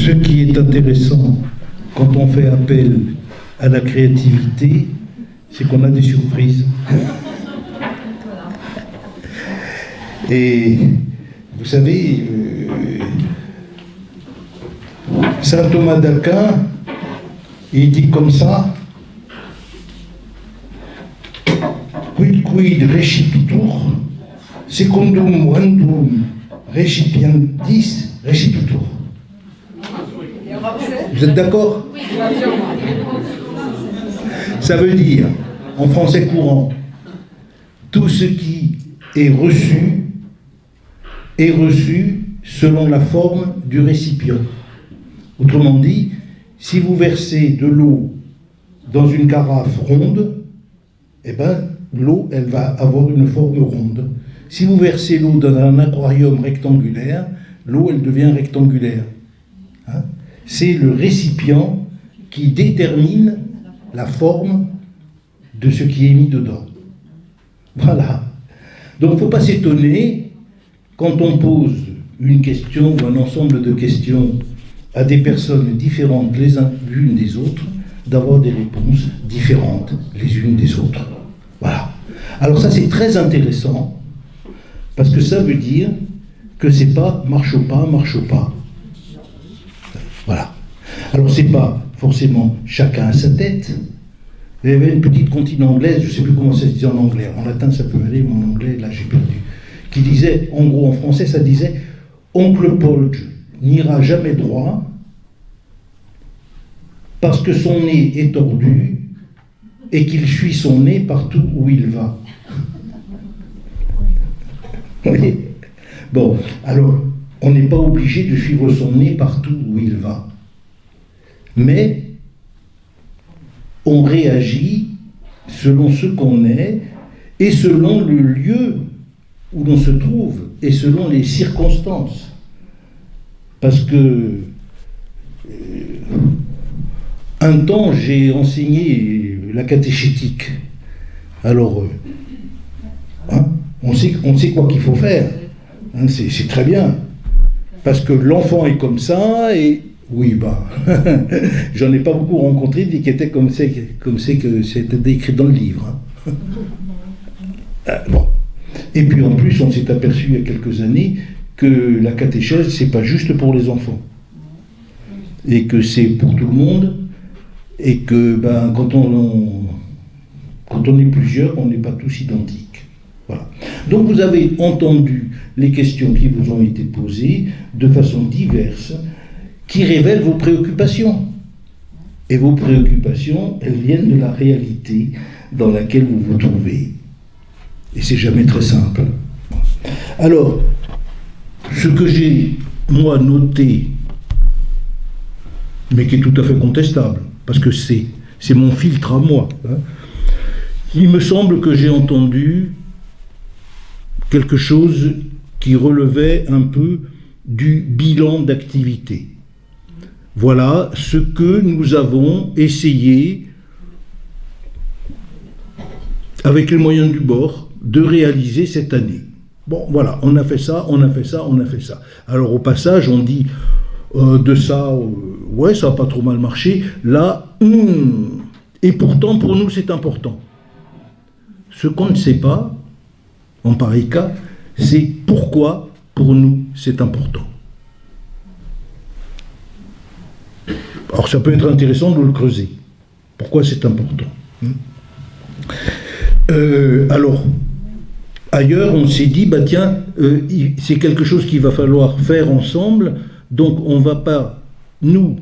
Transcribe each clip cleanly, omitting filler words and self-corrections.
Ce qui est intéressant quand on fait appel à la créativité, c'est qu'on a des surprises. Et vous savez, saint Thomas d'Aquin, il dit comme ça: quid quid recipitur, secundum randum recipientis recipitur. Vous êtes d'accord? Ça veut dire, en français courant, tout ce qui est reçu selon la forme du récipient. Autrement dit, si vous versez de l'eau dans une carafe ronde, eh ben, l'eau, elle va avoir une forme ronde. Si vous versez l'eau dans un aquarium rectangulaire, l'eau, elle devient rectangulaire. Hein? C'est le récipient qui détermine la forme de ce qui est mis dedans. Voilà. Donc, il ne faut pas s'étonner quand on pose une question ou un ensemble de questions à des personnes différentes les unes des autres, d'avoir des réponses différentes les unes des autres. Voilà. Alors ça, c'est très intéressant, parce que ça veut dire que c'est pas marche au pas. Voilà. Alors c'est pas forcément chacun à sa tête. Il y avait une petite comptine anglaise, je ne sais plus comment ça se dit en anglais, en latin ça peut aller, mais en anglais, là j'ai perdu, qui disait, en gros en français ça disait: Oncle Paul n'ira jamais droit parce que son nez est tordu et qu'il suit son nez partout où il va. Vous voyez ? Bon, alors, on n'est pas obligé de suivre son nez partout où il va. Mais on réagit selon ce qu'on est et selon le lieu où l'on se trouve et selon les circonstances. Parce que un temps, j'ai enseigné la catéchétique. Alors, on sait quoi qu'il faut faire. Hein, c'est très bien. Parce que l'enfant est comme ça, et oui, j'en ai pas beaucoup rencontré qui étaient comme c'est que c'était décrit dans le livre. Hein. Bon. Et puis en plus, on s'est aperçu il y a quelques années que la catéchèse, c'est pas juste pour les enfants. Et que c'est pour tout le monde. Et que quand on est plusieurs, on n'est pas tous identiques. Voilà. Donc vous avez entendu les questions qui vous ont été posées de façon diverse, qui révèlent vos préoccupations. Et vos préoccupations, elles viennent de la réalité dans laquelle vous vous trouvez. Et c'est jamais très simple. Alors, ce que j'ai, moi, noté, mais qui est tout à fait contestable, parce que c'est mon filtre à moi, hein, il me semble que j'ai entendu quelque chose qui relevait un peu du bilan d'activité. Voilà ce que nous avons essayé, avec les moyens du bord, de réaliser cette année. Bon, voilà, on a fait ça. Alors au passage, on dit de ça, ouais, ça n'a pas trop mal marché. Là, et pourtant, pour nous, c'est important. Ce qu'on ne sait pas, en pareil cas, c'est pourquoi, pour nous, c'est important. Alors, ça peut être intéressant de le creuser. Pourquoi c'est important ? Alors, ailleurs, on s'est dit, c'est quelque chose qu'il va falloir faire ensemble, donc on ne va pas, nous,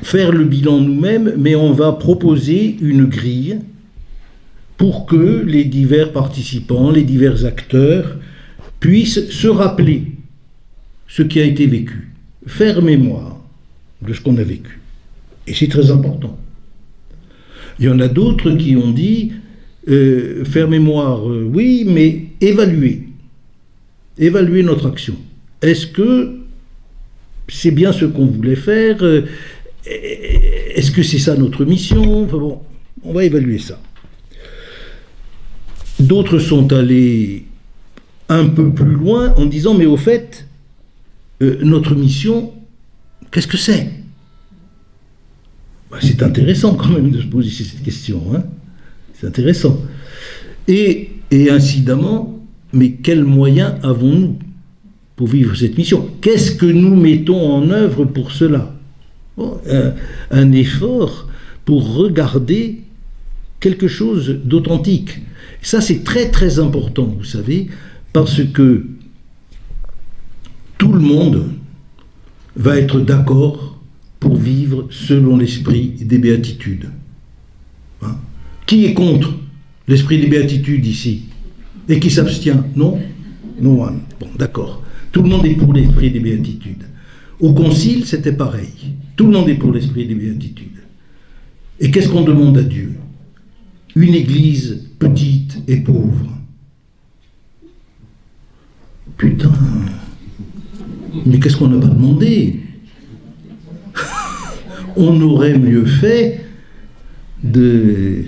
faire le bilan nous-mêmes, mais on va proposer une grille pour que les divers participants, les divers acteurs, puissent se rappeler ce qui a été vécu, faire mémoire de ce qu'on a vécu. Et c'est très important. Il y en a d'autres qui ont dit, faire mémoire, oui, mais évaluer notre action. Est-ce que c'est bien ce qu'on voulait faire ? Est-ce que c'est ça notre mission ? Enfin bon, on va évaluer ça. D'autres sont allés un peu plus loin en disant, mais au fait, notre mission, qu'est-ce que c'est? C'est intéressant quand même de se poser cette question, hein. C'est intéressant. Et incidemment, mais quels moyens avons-nous pour vivre cette mission? Qu'est-ce que nous mettons en œuvre pour cela? Bon, un effort pour regarder quelque chose d'authentique. Ça, c'est très très important, vous savez, parce que tout le monde va être d'accord pour vivre selon l'esprit des béatitudes. Hein? Qui est contre l'esprit des béatitudes ici? Et qui s'abstient? Non? No one. Bon, d'accord. Tout le monde est pour l'esprit des béatitudes. Au concile, c'était pareil. Tout le monde est pour l'esprit des béatitudes. Et qu'est-ce qu'on demande à Dieu? Une église petite et pauvre. Putain. Mais qu'est-ce qu'on n'a pas demandé? On aurait mieux fait de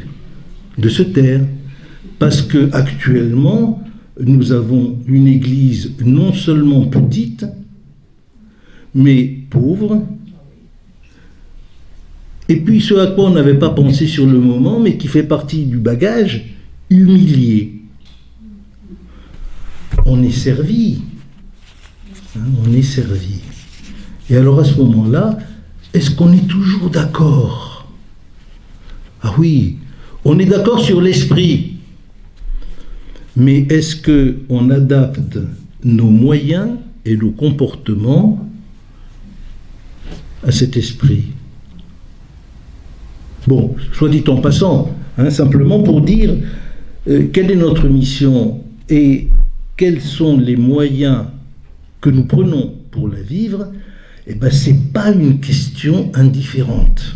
se taire. Parce qu'actuellement, nous avons une église non seulement petite, mais pauvre, et puis ce à quoi on n'avait pas pensé sur le moment, mais qui fait partie du bagage, humilié. On est servi. Hein, on est servi. Et alors à ce moment-là, est-ce qu'on est toujours d'accord? Ah oui, on est d'accord sur l'esprit. Mais est-ce qu'on adapte nos moyens et nos comportements à cet esprit? Bon, soit dit en passant, hein, simplement pour dire quelle est notre mission et quels sont les moyens que nous prenons pour la vivre, eh bien, ce n'est pas une question indifférente.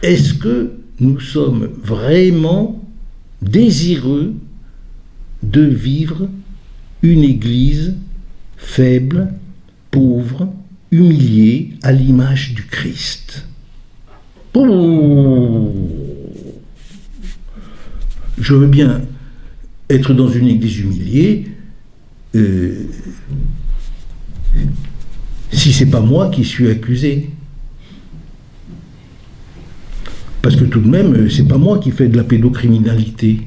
Est-ce que nous sommes vraiment désireux de vivre une église faible, pauvre, humiliée, à l'image du Christ? Je veux bien être dans une église humiliée si c'est pas moi qui suis accusé. Parce que tout de même, c'est pas moi qui fais de la pédocriminalité.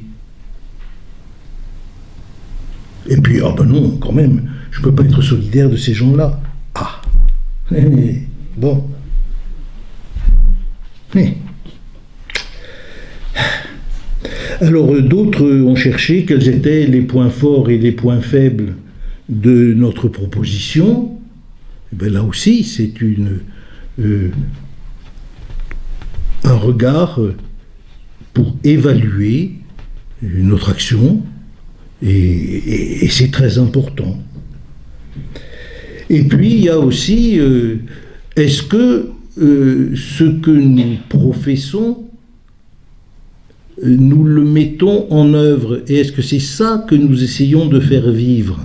Et puis, ah ben non, quand même, je peux pas être solidaire de ces gens-là. Ah, bon. Alors, d'autres ont cherché quels étaient les points forts et les points faibles de notre proposition. Et bien, là aussi, c'est un regard pour évaluer notre action, et c'est très important. Et puis, il y a aussi, est-ce que ce que nous professons, nous le mettons en œuvre, et est-ce que c'est ça que nous essayons de faire vivre?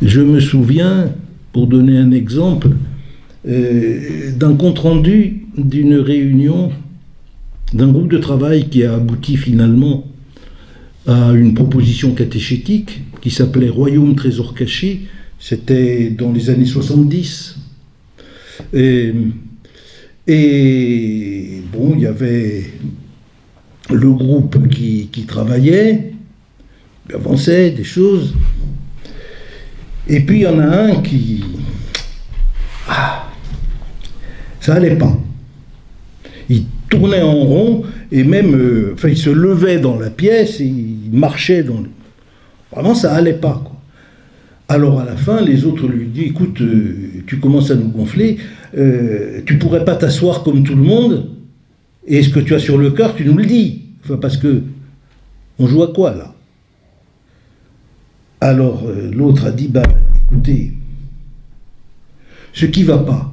Je me souviens, pour donner un exemple, d'un compte-rendu d'une réunion d'un groupe de travail qui a abouti finalement à une proposition catéchétique qui s'appelait Royaume Trésor Caché. C'était dans les années 70. Et bon, il y avait le groupe qui travaillait, qui avançait des choses. Et puis il y en a un qui... ça allait pas. Il tournait en rond et même, il se levait dans la pièce et il marchait dans le... Vraiment, ça allait pas, quoi. Alors à la fin, les autres lui disent, écoute, tu commences à nous gonfler, tu pourrais pas t'asseoir comme tout le monde, et ce que tu as sur le cœur, tu nous le dis. Enfin, parce que on joue à quoi, là? Alors l'autre a dit, écoutez, ce qui va pas,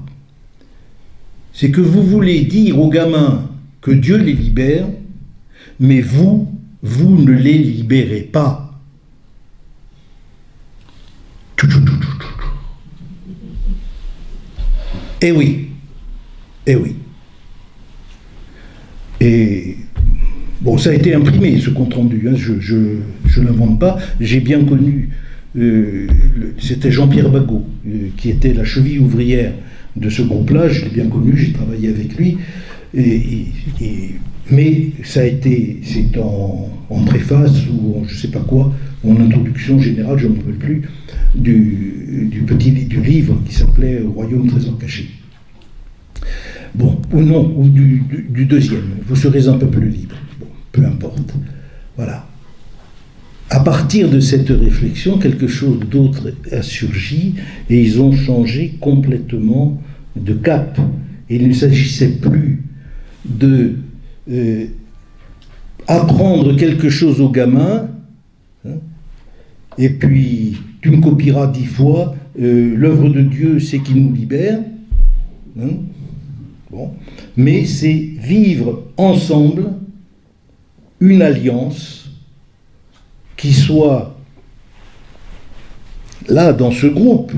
c'est que vous voulez dire aux gamins que Dieu les libère, mais vous ne les libérez pas. Eh oui, eh oui. Et Bon, ça a été imprimé, ce compte-rendu, hein, je ne l'invente pas. J'ai bien connu, c'était Jean-Pierre Bagot, qui était la cheville ouvrière de ce groupe-là. Je l'ai bien connu, j'ai travaillé avec lui. Mais ça a été, c'est en préface ou en je ne sais pas quoi, en introduction générale, je ne me rappelle plus, du livre qui s'appelait Royaume trésor caché. Bon, ou non, ou du deuxième, vous serez un peu plus libre. Bon, peu importe. Voilà. À partir de cette réflexion, quelque chose d'autre a surgi et ils ont changé complètement de cap. Il ne s'agissait plus de apprendre quelque chose aux gamins, hein, et puis tu me copieras 10 fois, l'œuvre de Dieu c'est qu'il nous libère, hein, bon, mais c'est vivre ensemble une alliance qui soit là dans ce groupe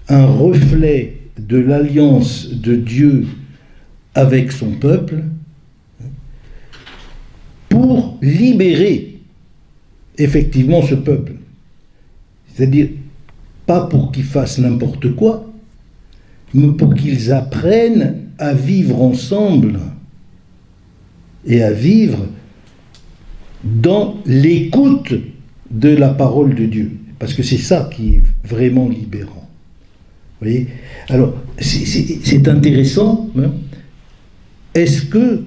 un reflet de l'alliance de Dieu avec son peuple pour libérer effectivement ce peuple. C'est-à-dire, pas pour qu'ils fassent n'importe quoi, mais pour qu'ils apprennent à vivre ensemble et à vivre dans l'écoute de la parole de Dieu. Parce que c'est ça qui est vraiment libérant. Vous voyez ? Alors, c'est intéressant, hein ? Est-ce que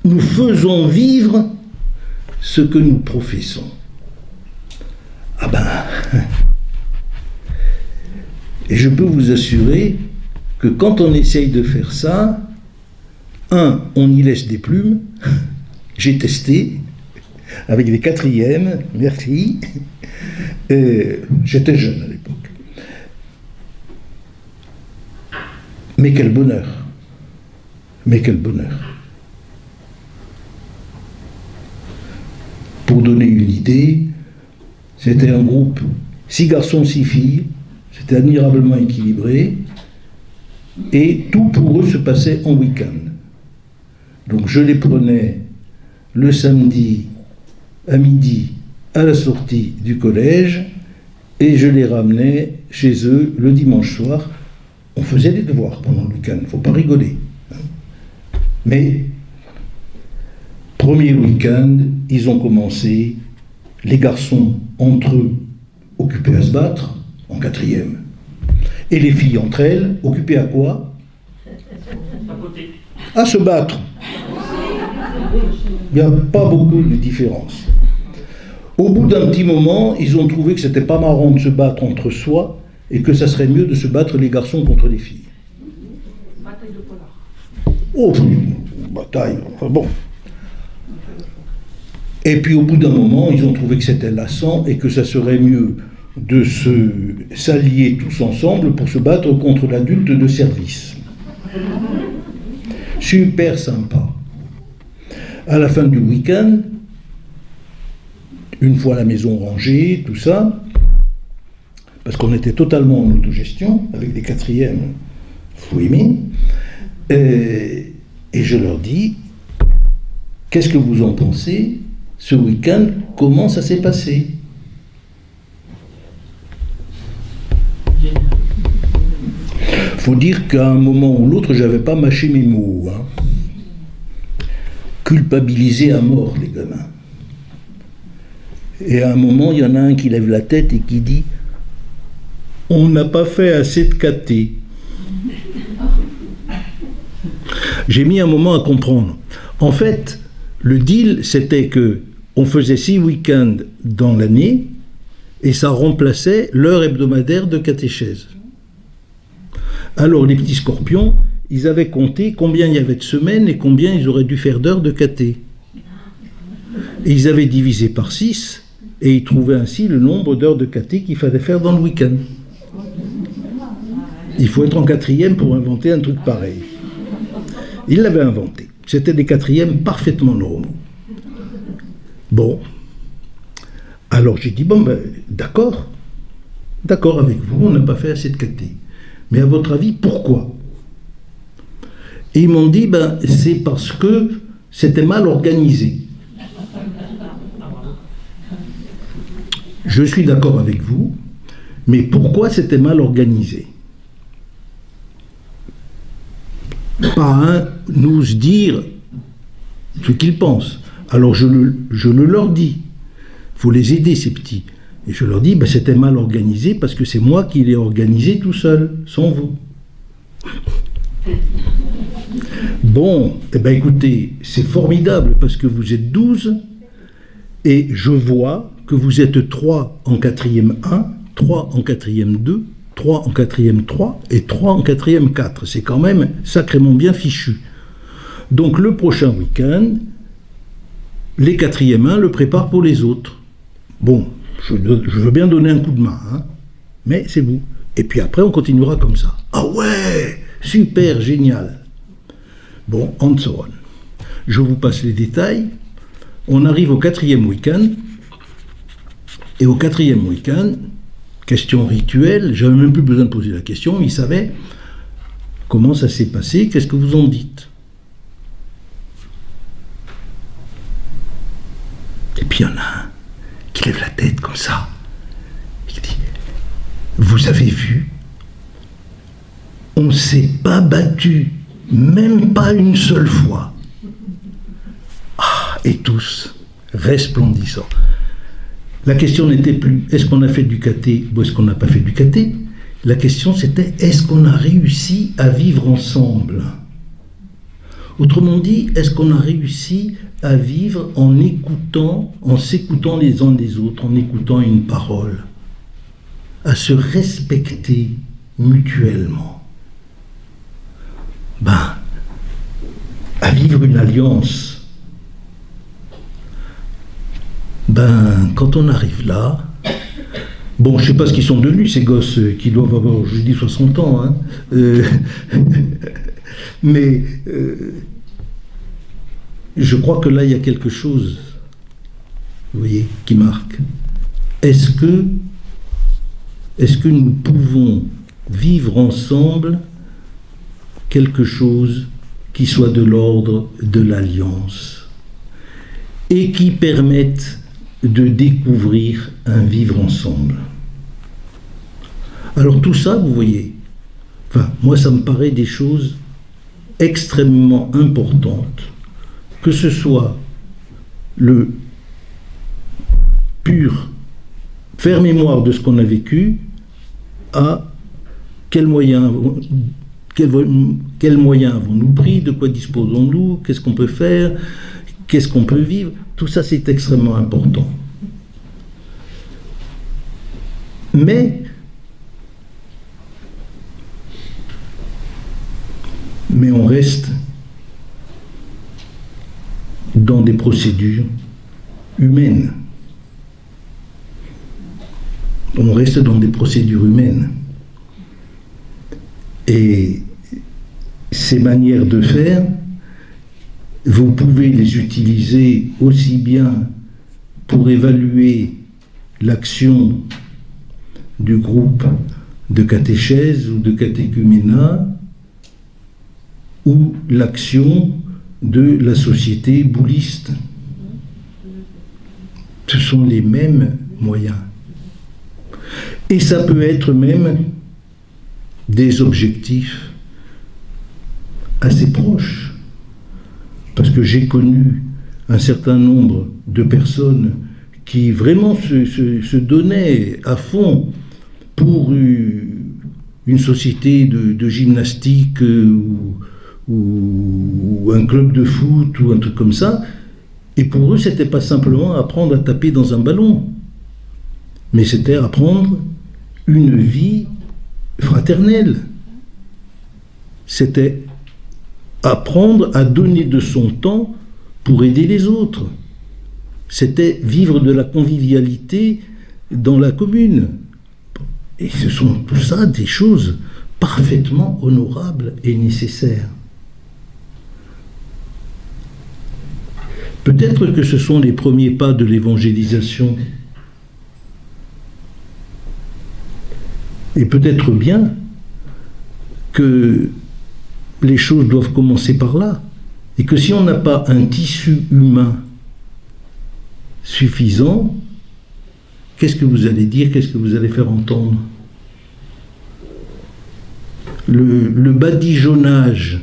nous faisons vivre ce que nous professons? Ah ben, et je peux vous assurer que quand on essaye de faire ça, on y laisse des plumes. J'ai testé avec des 4e, merci. J'étais jeune à l'époque. Mais quel bonheur! Mais quel bonheur! Pour donner une idée, c'était un groupe 6 garçons, 6 filles, c'était admirablement équilibré, et tout pour eux se passait en week-end. Donc je les prenais le samedi à midi à la sortie du collège, et je les ramenais chez eux le dimanche soir. On faisait des devoirs pendant le week-end, il ne faut pas rigoler. Mais, premier week-end, ils ont commencé, les garçons entre eux, occupés à se battre, en 4e. Et les filles entre elles, occupées à quoi? À se battre. Il n'y a pas beaucoup de différence. Au bout d'un petit moment, ils ont trouvé que c'était pas marrant de se battre entre soi, et que ça serait mieux de se battre les garçons contre les filles. Bataille de polar. Oh, bataille, enfin bon. Et puis au bout d'un moment, ils ont trouvé que c'était lassant et que ça serait mieux de s'allier tous ensemble pour se battre contre l'adulte de service. Super sympa. À la fin du week-end, une fois la maison rangée, tout ça, parce qu'on était totalement en autogestion, avec des 4e fouillemés, et je leur dis, qu'est-ce que vous en pensez, ce week-end, comment ça s'est passé? Faut dire qu'à un moment ou l'autre, j'avais pas mâché mes mots, hein. Culpabilisé à mort, les gamins. Et à un moment, il y en a un qui lève la tête et qui dit, on n'a pas fait assez de caté. J'ai mis un moment à comprendre. En fait, le deal, c'était que on faisait 6 week-ends dans l'année et ça remplaçait l'heure hebdomadaire de catéchèse. Alors les petits scorpions, ils avaient compté combien il y avait de semaines et combien ils auraient dû faire d'heures de caté. Et ils avaient divisé par 6 et ils trouvaient ainsi le nombre d'heures de caté qu'il fallait faire dans le week-end. Il faut être en 4e pour inventer un truc pareil. Ils l'avaient inventé. C'était des 4e parfaitement normaux. Bon. Alors j'ai dit, bon, ben, d'accord avec vous, on n'a pas fait assez de caté. Mais à votre avis, pourquoi? Et ils m'ont dit, ben, c'est parce que c'était mal organisé. Je suis d'accord avec vous, mais pourquoi c'était mal organisé? Pas nous dire ce qu'ils pensent. Alors je le leur dis. Il faut les aider, ces petits. Et je leur dis, ben, c'était mal organisé parce que c'est moi qui l'ai organisé tout seul, sans vous. Bon, eh ben écoutez, c'est formidable parce que vous êtes 12 et je vois que vous êtes 3 en 4e 1, 3 en 4e 2, 3 en 4e 3 et 3 en 4e 4. C'est quand même sacrément bien fichu. Donc le prochain week-end, les 4e 1 le préparent pour les autres. Bon, je veux bien donner un coup de main, hein, mais c'est vous. Et puis après, on continuera comme ça. Ah ouais, super, génial. Bon, and so on. Je vous passe les détails. On arrive au 4e week-end. Et au 4e week-end, question rituelle, j'avais même plus besoin de poser la question, ils savaient comment ça s'est passé, qu'est-ce que vous en dites. Et puis il y en a un qui lève la tête comme ça. Il dit, vous avez vu, on ne s'est pas battu, même pas une seule fois. Ah, et tous, resplendissants. La question n'était plus est-ce qu'on a fait du caté ou est-ce qu'on n'a pas fait du caté. La question c'était est-ce qu'on a réussi à vivre ensemble. Autrement dit, est-ce qu'on a réussi à vivre en écoutant, en s'écoutant les uns des autres, en écoutant une parole, à se respecter mutuellement. Ben, à vivre une alliance. Ben, quand on arrive là, bon, je ne sais pas ce qu'ils sont devenus, ces gosses qui doivent avoir, je dis, 60 ans, hein, mais je crois que là, il y a quelque chose, vous voyez, qui marque. Est-ce que nous pouvons vivre ensemble quelque chose qui soit de l'ordre de l'alliance et qui permette de découvrir un vivre ensemble. Alors tout ça, vous voyez, enfin, moi ça me paraît des choses extrêmement importantes, que ce soit le pur faire mémoire de ce qu'on a vécu, à quels moyens avons-nous pris, de quoi disposons-nous, qu'est-ce qu'on peut faire, qu'est-ce qu'on peut vivre. Tout ça, c'est extrêmement important. Mais on reste dans des procédures humaines. On reste dans des procédures humaines. Et ces manières de faire, vous pouvez les utiliser aussi bien pour évaluer l'action du groupe de catéchèse ou de catéchuménat ou l'action de la société bouddhiste. Ce sont les mêmes moyens. Et ça peut être même des objectifs assez proches. Parce que j'ai connu un certain nombre de personnes qui vraiment se donnaient à fond pour une société de gymnastique ou un club de foot ou un truc comme ça. Et pour eux, c'était pas simplement apprendre à taper dans un ballon, mais c'était apprendre une vie fraternelle. C'était apprendre à donner de son temps pour aider les autres. C'était vivre de la convivialité dans la commune. Et ce sont tout ça des choses parfaitement honorables et nécessaires. Peut-être que ce sont les premiers pas de l'évangélisation. Et peut-être bien que les choses doivent commencer par là. Et que si on n'a pas un tissu humain suffisant, qu'est-ce que vous allez dire, qu'est-ce que vous allez faire entendre? Le badigeonnage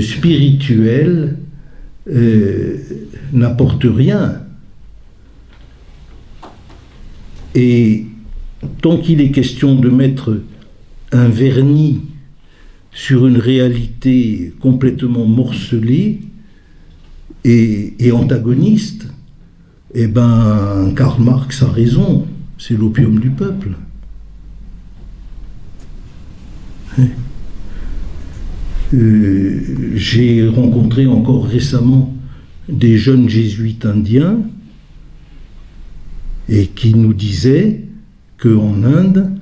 spirituel n'apporte rien. Et tant qu'il est question de mettre un vernis sur une réalité complètement morcelée et antagoniste, eh ben, Karl Marx a raison, c'est l'opium du peuple. J'ai rencontré encore récemment des jeunes jésuites indiens et qui nous disaient qu'en Inde,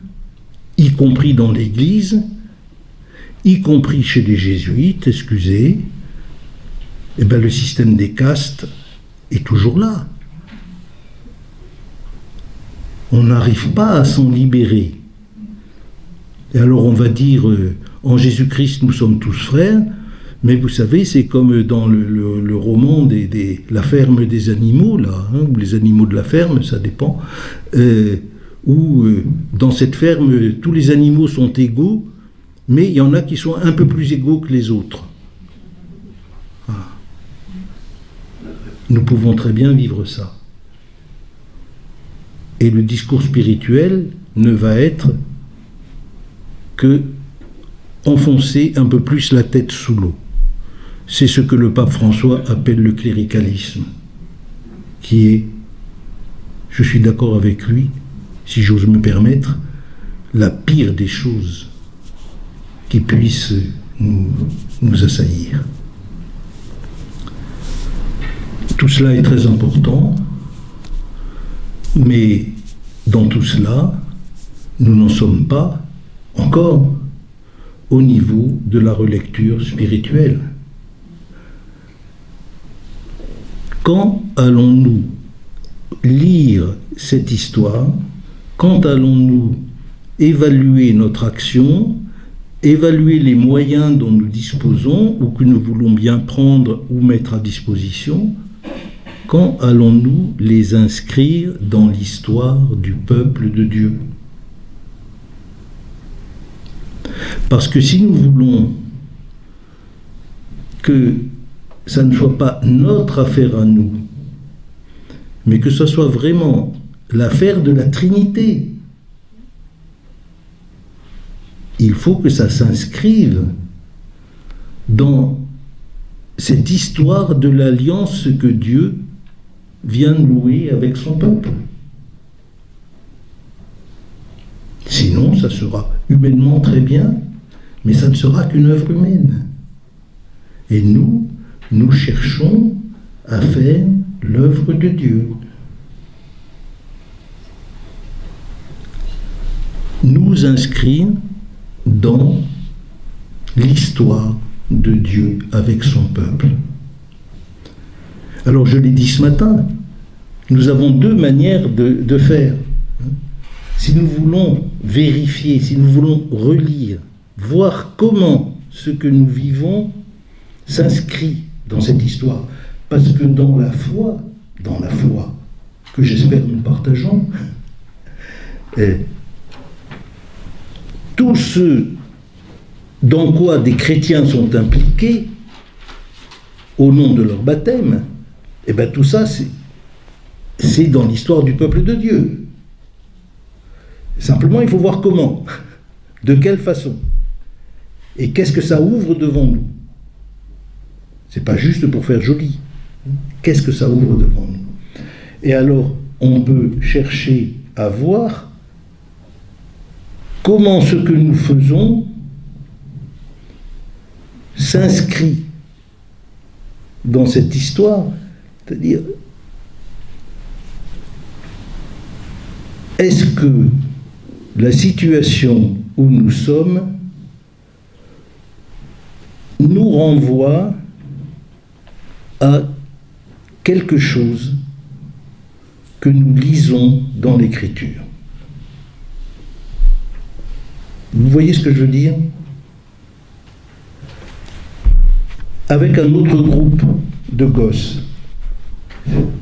y compris dans l'Église, y compris chez les jésuites, excusez, eh ben, le système des castes est toujours là. On n'arrive pas à s'en libérer. Et alors on va dire, en Jésus-Christ nous sommes tous frères, mais vous savez, c'est comme dans le roman La ferme des animaux, là, hein, ou les animaux de la ferme, ça dépend, où dans cette ferme, tous les animaux sont égaux, mais il y en a qui sont un peu plus égaux que les autres. Ah. Nous pouvons très bien vivre ça. Et le discours spirituel ne va être que enfoncer un peu plus la tête sous l'eau. C'est ce que le pape François appelle le cléricalisme, qui est, je suis d'accord avec lui, si j'ose me permettre, la pire des choses qui puissent nous assaillir. Tout cela est très important, mais dans tout cela, nous n'en sommes pas encore au niveau de la relecture spirituelle. Quand allons-nous lire cette histoire? Quand allons-nous évaluer notre action, évaluer les moyens dont nous disposons ou que nous voulons bien prendre ou mettre à disposition? Quand allons-nous les inscrire dans l'histoire du peuple de Dieu? Parce que si nous voulons que ça ne soit pas notre affaire à nous, mais que ce soit vraiment l'affaire de la Trinité, il faut que ça s'inscrive dans cette histoire de l'alliance que Dieu vient nouer avec son peuple. Sinon, ça sera humainement très bien, mais ça ne sera qu'une œuvre humaine. Et nous cherchons à faire l'œuvre de Dieu. Nous inscrire dans l'histoire de Dieu avec son peuple. Alors je l'ai dit ce matin, nous avons deux manières de faire. Si nous voulons vérifier, si nous voulons relire, voir comment ce que nous vivons s'inscrit dans cette histoire, parce que dans la foi que j'espère nous partageons, tout ce dans quoi des chrétiens sont impliqués au nom de leur baptême, et bien tout ça c'est dans l'histoire du peuple de Dieu. Simplement il faut voir comment, de quelle façon, et qu'est-ce que ça ouvre devant nous. C'est pas juste pour faire joli. Qu'est-ce que ça ouvre devant nous? Et alors on peut chercher à voir comment ce que nous faisons s'inscrit dans cette histoire, c'est-à-dire, est-ce que la situation où nous sommes nous renvoie à quelque chose que nous lisons dans l'Écriture? Vous voyez ce que je veux dire? avec un autre groupe de gosses.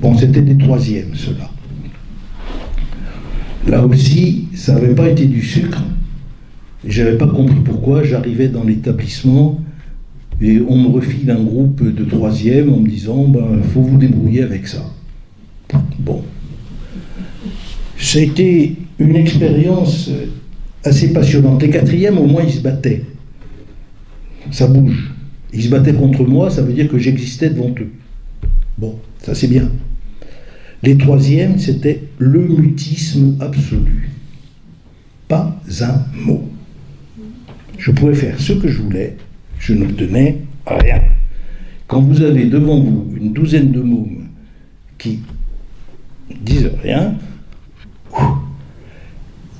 Bon, c'était des troisièmes, ceux-là. Là aussi, ça n'avait pas été du sucre. Je n'avais pas compris pourquoi. J'arrivais dans l'établissement et on me refile un groupe de troisième en me disant faut vous débrouiller avec ça. Bon. C'était une expérience assez passionnante. Les quatrièmes, au moins, ils se battaient. Ça bouge. Ils se battaient contre moi, ça veut dire que j'existais devant eux. Bon, ça c'est bien. Les troisièmes, c'était le mutisme absolu. Pas un mot. Je pouvais faire ce que je voulais, je n'obtenais rien. Quand vous avez devant vous une douzaine de mômes qui disent rien,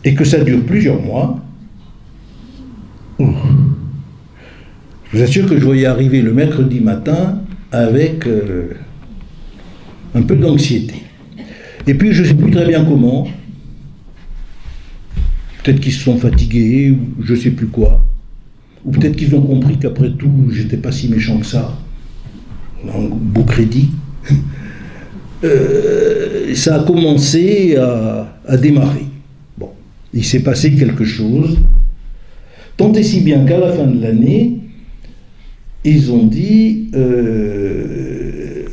et que ça dure plusieurs mois, je vous assure que je voyais arriver le mercredi matin avec un peu d'anxiété. Et puis je ne sais plus très bien comment, peut-être qu'ils se sont fatigués, ou je ne sais plus quoi, ou peut-être qu'ils ont compris qu'après tout, j'étais pas si méchant que ça, un beau crédit. Ça a commencé à démarrer. Bon, il s'est passé quelque chose, tant et si bien qu'à la fin de l'année, ils ont dit ce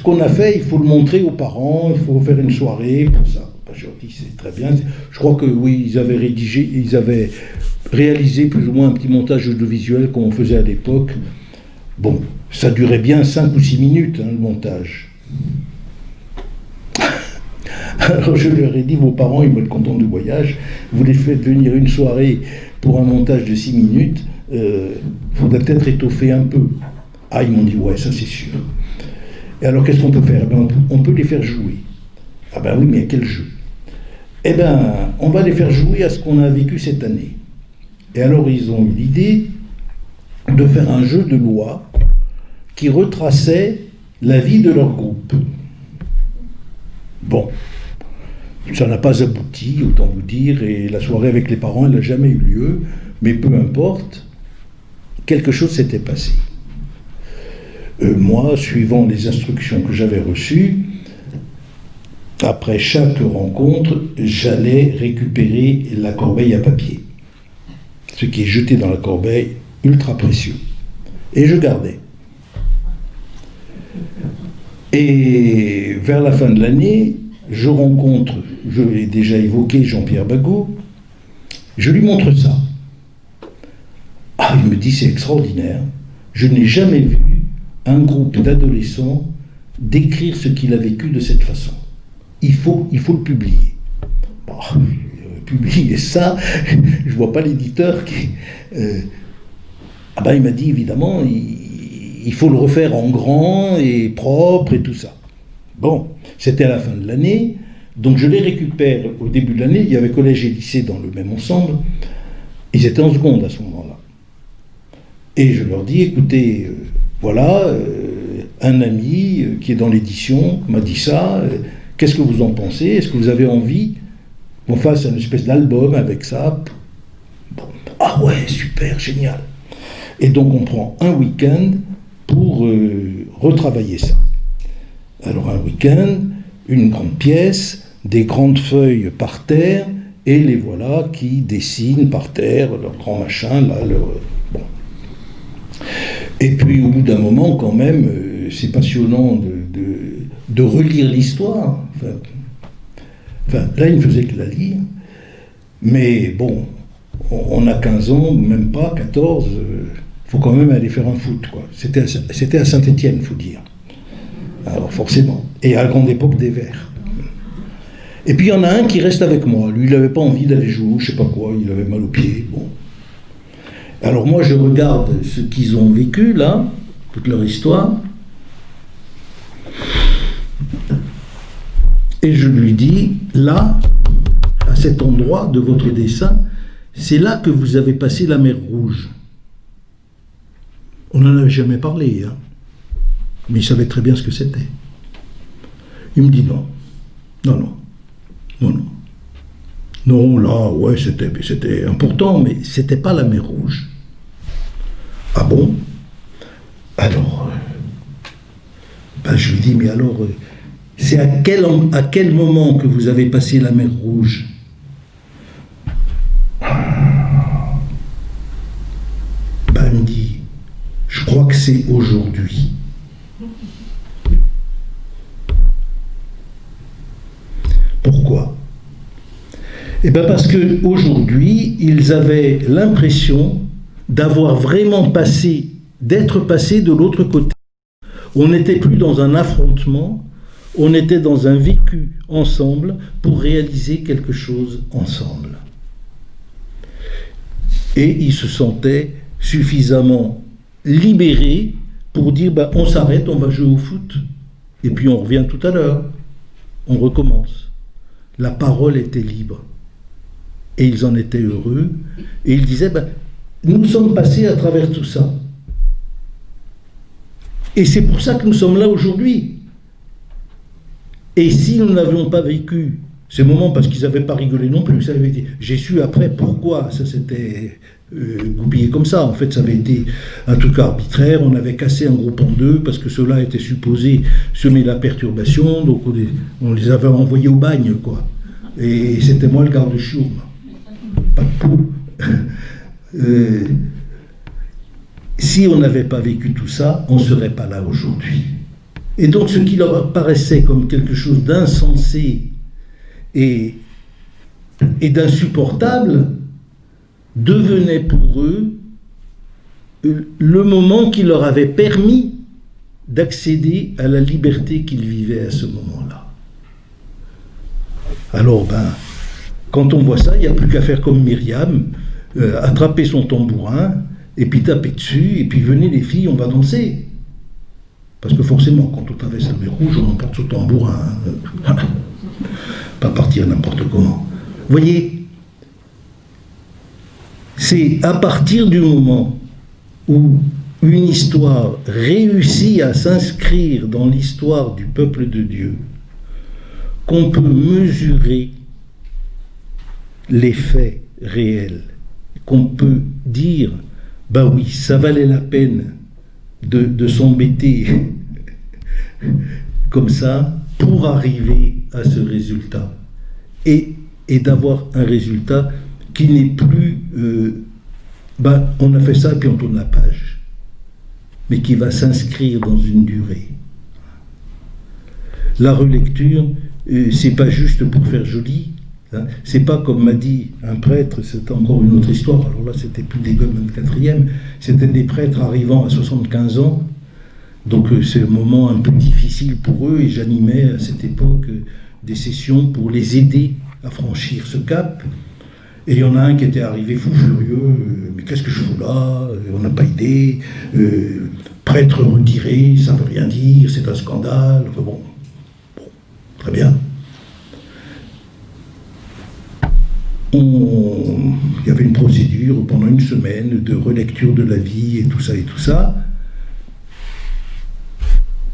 qu'on a fait, il faut le montrer aux parents, il faut faire une soirée pour ça. Je leur dis c'est très bien. Je crois que oui, ils avaient réalisé plus ou moins un petit montage audiovisuel comme on faisait à l'époque. Bon, ça durait bien 5 ou 6 minutes, le montage. Alors je leur ai dit, vos parents, ils vont être contents du voyage, vous les faites venir une soirée pour un montage de 6 minutes, faudrait peut-être étoffer un peu. Ah, ils m'ont dit, ouais, ça c'est sûr. Et alors qu'est-ce qu'on peut faire? On peut les faire jouer. Ah ben oui, mais à quel jeu? Eh ben, on va les faire jouer à ce qu'on a vécu cette année. Et alors ils ont eu l'idée de faire un jeu de loi qui retraçait la vie de leur groupe. Bon, ça n'a pas abouti, autant vous dire, et la soirée avec les parents, elle n'a jamais eu lieu, mais peu importe, quelque chose s'était passé. Moi, suivant les instructions que j'avais reçues, après chaque rencontre, j'allais récupérer la corbeille à papier. Ce qui est jeté dans la corbeille, ultra précieux. Et je gardais. Et vers la fin de l'année, je rencontre, je l'ai déjà évoqué, Jean-Pierre Bagot, je lui montre ça. Ah, il me dit, c'est extraordinaire. Je n'ai jamais vu un groupe d'adolescents décrire ce qu'il a vécu de cette façon. Il faut le publier. Bon, publier ça, je ne vois pas l'éditeur qui... Ah ben, il m'a dit, évidemment, il faut le refaire en grand et propre et tout ça. Bon, c'était à la fin de l'année, donc je les récupère au début de l'année. Il y avait collège et lycée dans le même ensemble. Ils étaient en seconde à ce moment-là. Et je leur dis, écoutez, voilà, un ami qui est dans l'édition m'a dit ça, qu'est-ce que vous en pensez? Est-ce que vous avez envie qu'on fasse une espèce d'album avec ça? Bon. Ah ouais, super, génial. Et donc on prend un week-end pour retravailler ça. Alors un week-end, une grande pièce, des grandes feuilles par terre, et les voilà qui dessinent par terre leur grand machin, là, bon. Et puis au bout d'un moment, quand même, c'est passionnant de relire l'histoire. Enfin, là, il ne faisait que la lire. Mais bon, on a 15 ans, même pas, 14, faut quand même aller faire un foot, quoi. C'était à Saint-Étienne, faut dire. Alors forcément. Et à la grande époque des Verts. Et puis il y en a un qui reste avec moi. Lui, il n'avait pas envie d'aller jouer, je sais pas quoi, il avait mal aux pieds. Bon. Alors moi, je regarde ce qu'ils ont vécu, là, toute leur histoire. Et je lui dis, là, à cet endroit de votre dessin, c'est là que vous avez passé la mer Rouge. On n'en avait jamais parlé, hein. Mais il savait très bien ce que c'était. Il me dit non. Non, là, ouais, c'était important, mais c'était pas la mer Rouge. Ah bon? je lui dis, mais alors, c'est à quel moment que vous avez passé la mer Rouge? Ben, il me dit, je crois que c'est aujourd'hui. Pourquoi? Eh bien parce qu'aujourd'hui, ils avaient l'impression d'avoir vraiment d'être passé de l'autre côté. On n'était plus dans un affrontement, on était dans un vécu ensemble pour réaliser quelque chose ensemble. Et ils se sentaient suffisamment libérés pour dire ben, on s'arrête, on va jouer au foot, et puis on revient tout à l'heure, on recommence. La parole était libre. Et ils en étaient heureux. Et ils disaient, ben, nous sommes passés à travers tout ça. Et c'est pour ça que nous sommes là aujourd'hui. Et si nous n'avions pas vécu ces moments, parce qu'ils n'avaient pas rigolé non plus, j'ai su après pourquoi ça s'était goupillé comme ça. En fait, ça avait été un truc arbitraire. On avait cassé un groupe en deux parce que ceux-là étaient supposés semer la perturbation. Donc on les avait envoyés au bagne, quoi. Et c'était moi le garde-chiourme. Pas de pou. Si on n'avait pas vécu tout ça, on ne serait pas là aujourd'hui. Et donc ce qui leur paraissait comme quelque chose d'insensé et d'insupportable devenait pour eux le moment qui leur avait permis d'accéder à la liberté qu'ils vivaient à ce moment-là. Alors, quand on voit ça, il n'y a plus qu'à faire comme Myriam, attraper son tambourin, et puis taper dessus, et puis venez les filles, on va danser. Parce que forcément, quand on traverse la mer Rouge, on emporte son tambourin. Pas partir n'importe comment. Vous voyez, c'est à partir du moment où une histoire réussit à s'inscrire dans l'histoire du peuple de Dieu qu'on peut mesurer les faits réels, qu'on peut dire, ben oui, ça valait la peine de s'embêter comme ça pour arriver à ce résultat et d'avoir un résultat qui n'est plus on a fait ça et puis on tourne la page, mais qui va s'inscrire dans une durée. La relecture, c'est pas juste pour faire joli, hein. C'est pas comme m'a dit un prêtre, c'est encore une autre histoire, alors là c'était plus des Goldman 4e, c'était des prêtres arrivant à 75 ans, donc c'est un moment un peu difficile pour eux, et j'animais à cette époque des sessions pour les aider à franchir ce cap. Et il y en a un qui était arrivé fou furieux, mais qu'est-ce que je fous là? On n'a pas idée, prêtre retiré, ça ne veut rien dire, c'est un scandale. Enfin bon, très bien. Il y avait une procédure pendant une semaine de relecture de la vie et tout ça et tout ça.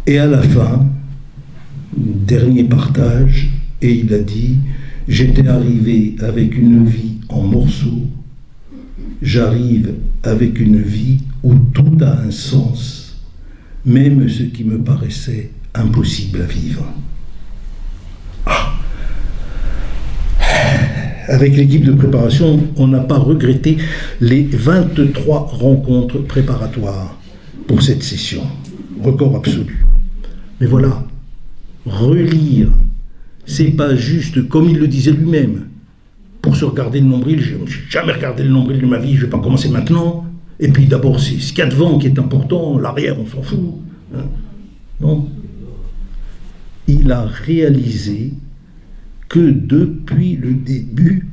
Et à la fin, dernier partage, et il a dit: j'étais arrivé avec une vie en morceaux, j'arrive avec une vie où tout a un sens, même ce qui me paraissait impossible à vivre. Avec l'équipe de préparation, on n'a pas regretté les 23 rencontres préparatoires pour cette session. Record absolu. Mais voilà, relire, c'est pas juste, comme il le disait lui-même, pour se regarder le nombril. Je n'ai jamais regardé le nombril de ma vie, je ne vais pas commencer maintenant. Et puis d'abord, c'est ce qu'il y a devant qui est important, l'arrière, on s'en fout. Hein. Non. Il a réalisé que depuis le début,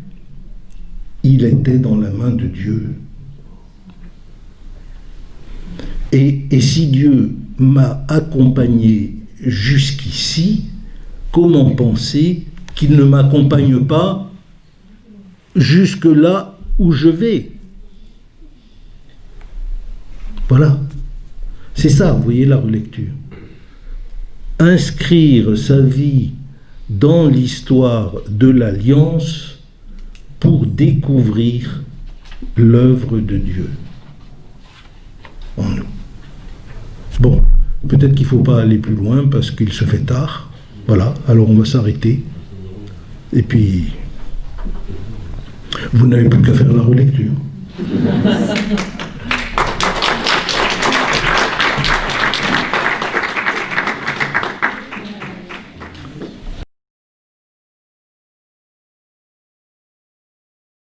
il était dans la main de Dieu. Et si Dieu m'a accompagné jusqu'ici, comment penser qu'il ne m'accompagne pas jusque là où je vais? Voilà. C'est ça, vous voyez, la relecture. Inscrire sa vie dans l'histoire de l'Alliance pour découvrir l'œuvre de Dieu en nous. Bon, Peut-être qu'il ne faut pas aller plus loin parce qu'il se fait tard. Voilà, alors on va s'arrêter. Et puis, vous n'avez plus qu'à faire la relecture.